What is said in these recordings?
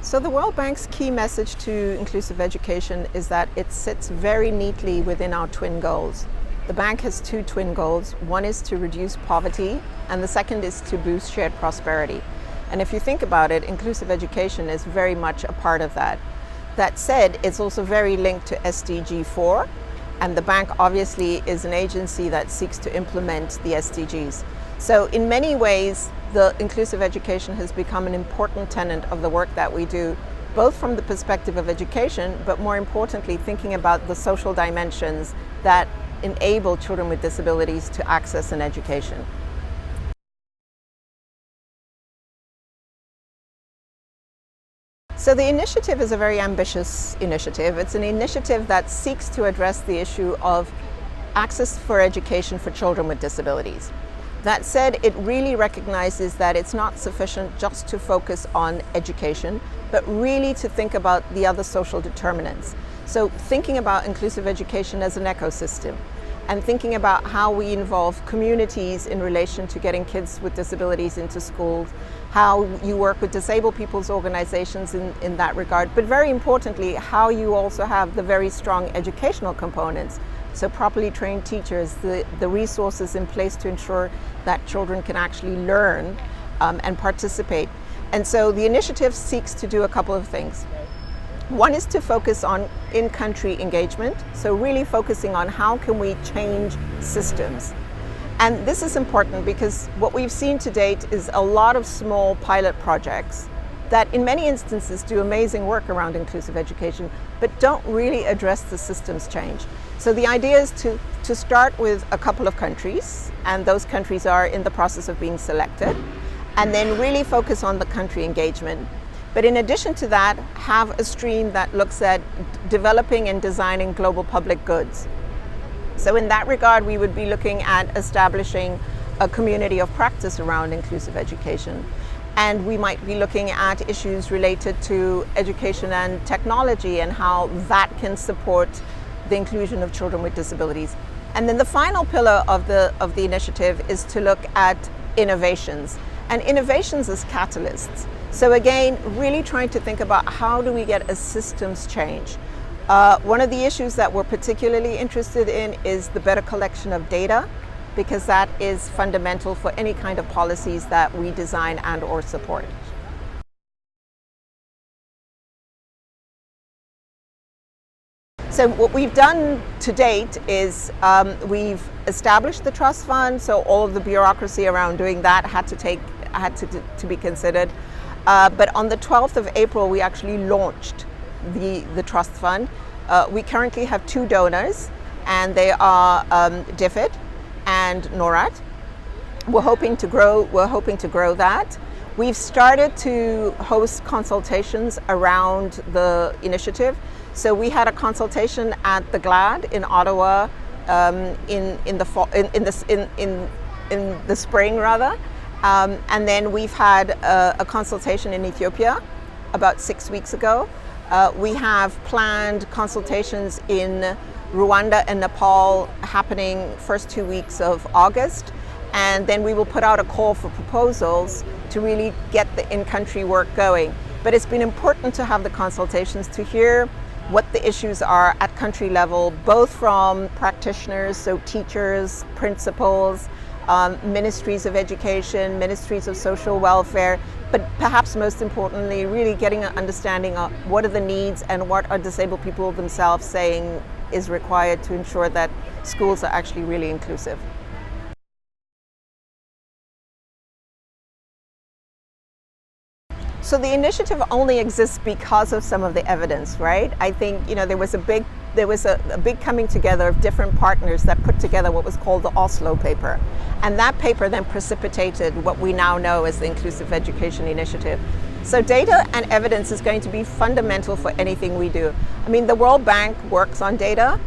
So the World Bank's key message to inclusive education is that it sits very neatly within our twin goals. The bank has two twin goals. One is to reduce poverty, and the second is to boost shared prosperity. And if you think about it, inclusive education is very much a part of that. That said, it's also very linked to SDG 4, and the bank obviously is an agency that seeks to implement the SDGs. So in many ways, the inclusive education has become an important tenet of the work that we do, both from the perspective of education, but more importantly, thinking about the social dimensions that enable children with disabilities to access an education. So the initiative is a very ambitious initiative. It's an initiative that seeks to address the issue of access for education for children with disabilities. That said, it really recognizes that it's not sufficient just to focus on education, but really to think about the other social determinants. So thinking about inclusive education as an ecosystem, and thinking about how we involve communities in relation to getting kids with disabilities into schools, how you work with disabled people's organizations in that regard, but very importantly, how you also have the very strong educational components. So properly trained teachers, the resources in place to ensure that children can actually learn and participate. And so the initiative seeks to do a couple of things. One is to focus on in-country engagement, so really focusing on how can we change systems. And this is important because what we've seen to date is a lot of small pilot projects that in many instances do amazing work around inclusive education, but don't really address the systems change. So the idea is to start with a couple of countries, and those countries are in the process of being selected, and then really focus on the country engagement. But in addition to that, have a stream that looks at developing and designing global public goods. So in that regard, we would be looking at establishing a community of practice around inclusive education. And we might be looking at issues related to education and technology and how that can support the inclusion of children with disabilities. And then the final pillar of the initiative is to look at innovations, and innovations as catalysts. So again, really trying to think about how do we get a systems change. One of the issues that we're particularly interested in is the better collection of data, because that is fundamental for any kind of policies that we design and or support. So what we've done to date is we've established the trust fund, so all of the bureaucracy around doing that had to be considered. But on the 12th of April, we actually launched the trust fund. We currently have two donors, and they are DFID and NORAD. We're hoping to grow that. We've started to host consultations around the initiative. So we had a consultation at the GLAD in Ottawa in the spring rather. And then we've had a consultation in Ethiopia about 6 weeks ago. We have planned consultations in Rwanda and Nepal happening first 2 weeks of August. And then we will put out a call for proposals to really get the in-country work going. But it's been important to have the consultations to hear what the issues are at country level, both from practitioners, so teachers, principals, ministries of education, ministries of social welfare, but perhaps most importantly, really getting an understanding of what are the needs and what are disabled people themselves saying is required to ensure that schools are actually really inclusive. So the initiative only exists because of some of the evidence, right? I think there was a big coming together of different partners that put together what was called the Oslo paper. And that paper then precipitated what we now know as the Inclusive Education Initiative. So data and evidence is going to be fundamental for anything we do. I mean, the World Bank works on data.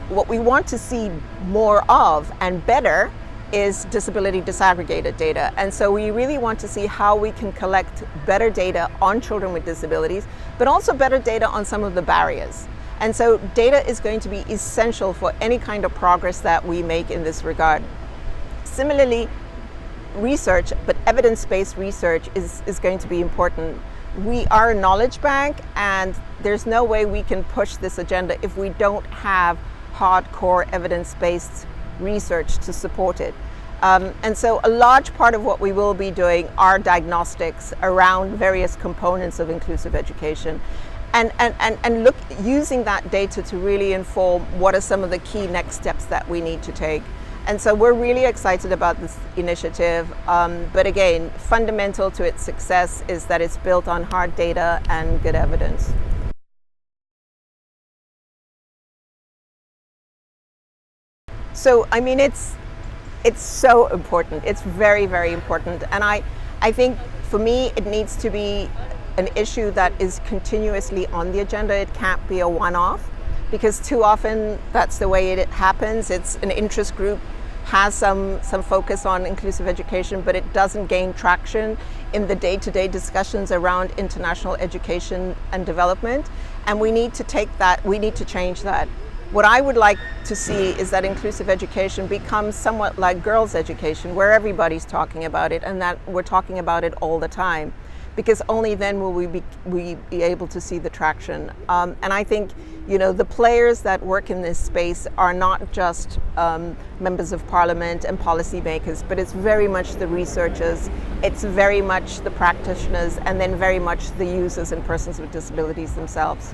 What we want to see more of and better is disability disaggregated data. And so we really want to see how we can collect better data on children with disabilities, but also better data on some of the barriers. And so data is going to be essential for any kind of progress that we make in this regard. Similarly, research, but evidence-based research is going to be important. we are a knowledge bank, and there's no way we can push this agenda if we don't have hardcore evidence-based research to support it. And so a large part of what we will be doing are diagnostics around various components of inclusive education, and look using that data to really inform what are some of the key next steps that we need to take. And so we're really excited about this initiative, but again, fundamental to its success is that it's built on hard data and good evidence. So, I mean, it's so important. It's very, very important. And I think for me, it needs to be an issue that is continuously on the agenda. It can't be a one-off, because too often that's the way it happens. It's an interest group, has some focus on inclusive education, but it doesn't gain traction in the day-to-day discussions around international education and development. And we need to change that. What I would like to see is that inclusive education becomes somewhat like girls' education, where everybody's talking about it and that we're talking about it all the time, because only then will we be able to see the traction. And I think, you know, the players that work in this space are not just members of parliament and policymakers, but it's very much the researchers, it's very much the practitioners, and then very much the users and persons with disabilities themselves.